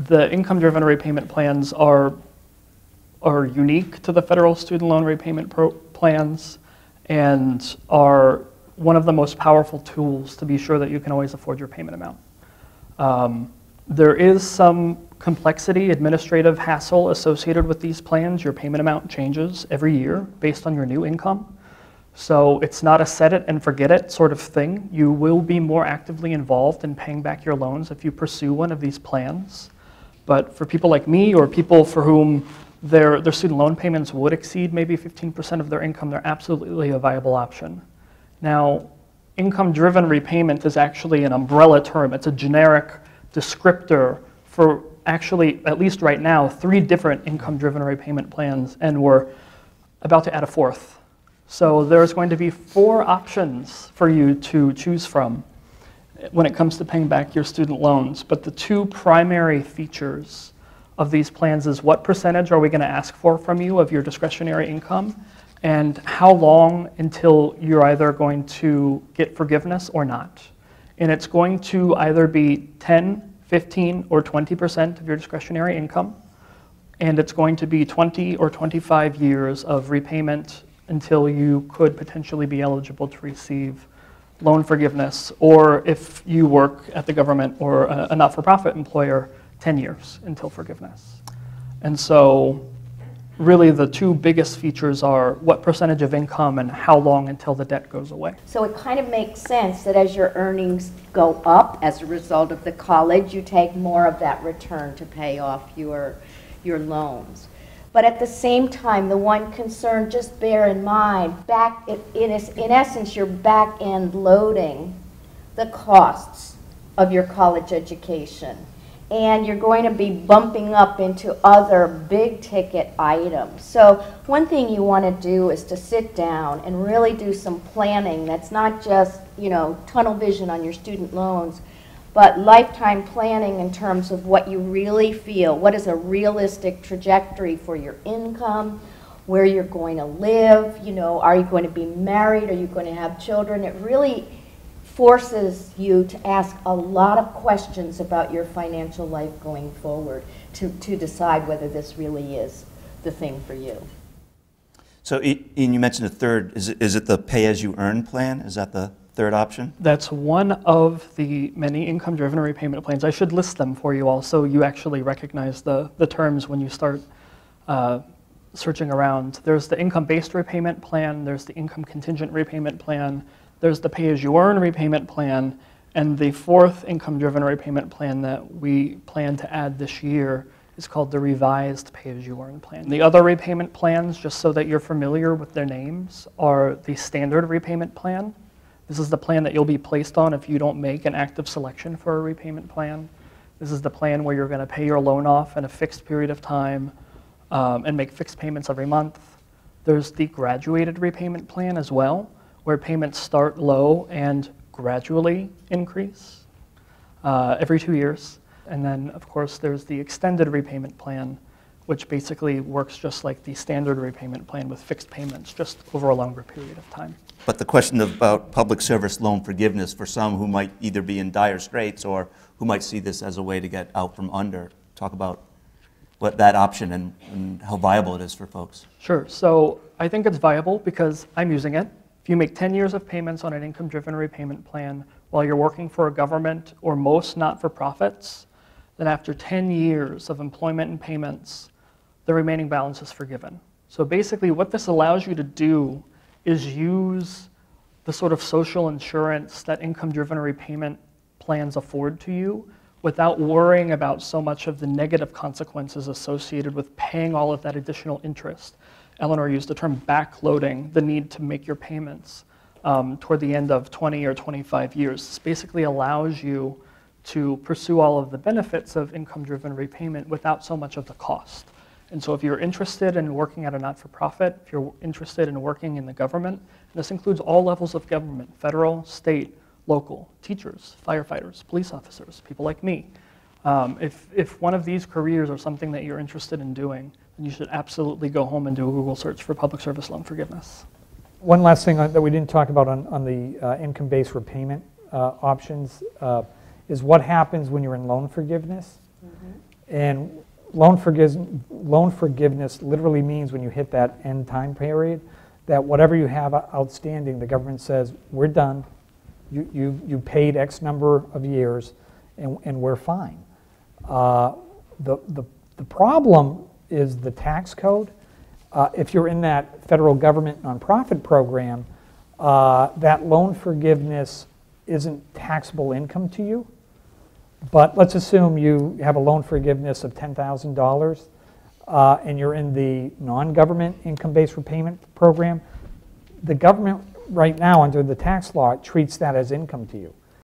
the income-driven repayment plans are unique to the federal student loan repayment plans and are one of the most powerful tools to be sure that you can always afford your payment amount. There is some complexity, administrative hassle associated with these plans. Your payment amount changes every year based on your new income. So it's not a set it and forget it sort of thing. You will be more actively involved in paying back your loans if you pursue one of these plans. But for people like me or people for whom their student loan payments would exceed maybe 15% of their income, they're absolutely a viable option. Now, income-driven repayment is actually an umbrella term. It's a generic descriptor for actually, at least right now, 3 different income-driven repayment plans, and we're about to add a 4th. So there's going to be 4 options for you to choose from when it comes to paying back your student loans. But the 2 primary features of these plans is what percentage are we going to ask for from you of your discretionary income, and how long until you're either going to get forgiveness or not. And it's going to either be 10, 15, or 20% of your discretionary income, and it's going to be 20 or 25 years of repayment until you could potentially be eligible to receive loan forgiveness, or if you work at the government or a not-for-profit employer, 10 years until forgiveness. And so really the 2 biggest features are what percentage of income and how long until the debt goes away. So it kind of makes sense that as your earnings go up as a result of the college, you take more of that return to pay off your loans. But at the same time, the one concern, just bear in mind, in essence, you're back-end loading the costs of your college education. And you're going to be bumping up into other big-ticket items. So one thing you want to do is to sit down and really do some planning that's not just, tunnel vision on your student loans, but lifetime planning in terms of what you really feel. What is a realistic trajectory for your income, where you're going to live, are you going to be married, are you going to have children? It really forces you to ask a lot of questions about your financial life going forward to decide whether this really is the thing for you. So Ian, you mentioned a third. Is it the pay-as-you-earn plan? Is that the third option? That's one of the many income-driven repayment plans. I should list them for you all so you actually recognize the terms when you start searching around. There's the income-based repayment plan, there's the income-contingent repayment plan, there's the pay-as-you-earn repayment plan, and the 4th income-driven repayment plan that we plan to add this year is called the revised pay-as-you-earn plan. The other repayment plans, just so that you're familiar with their names, are the standard repayment plan. This is the plan that you'll be placed on if you don't make an active selection for a repayment plan. This is the plan where you're going to pay your loan off in a fixed period of time and make fixed payments every month. There's the graduated repayment plan as well, where payments start low and gradually increase every 2 years. And then, of course, there's the extended repayment plan, which basically works just like the standard repayment plan with fixed payments, just over a longer period of time. But the question about public service loan forgiveness for some who might either be in dire straits or who might see this as a way to get out from under, talk about what that option and how viable it is for folks. Sure. So I think it's viable because I'm using it. If you make 10 years of payments on an income-driven repayment plan while you're working for a government or most not-for-profits, then after 10 years of employment and payments, the remaining balance is forgiven. So basically what this allows you to do is use the sort of social insurance that income-driven repayment plans afford to you without worrying about so much of the negative consequences associated with paying all of that additional interest. Eleanor used the term backloading, the need to make your payments toward the end of 20 or 25 years. This basically allows you to pursue all of the benefits of income-driven repayment without so much of the cost. And so if you're interested in working at a not-for-profit, if you're interested in working in the government, and this includes all levels of government, federal, state, local, teachers, firefighters, police officers, people like me. If one of these careers are something that you're interested in doing, then you should absolutely go home and do a Google search for public service loan forgiveness. One last thing that we didn't talk about on the income-based repayment options is what happens when you're in loan forgiveness. Mm-hmm. And loan forgiveness literally means when you hit that end time period, that whatever you have outstanding, the government says, we're done. You paid X number of years, and we're fine. The problem is the tax code. If you're in that federal government nonprofit program, that loan forgiveness isn't taxable income to you. But let's assume you have a loan forgiveness of $10,000 and you're in the non-government income-based repayment program. The government right now under the tax law treats that as income to you.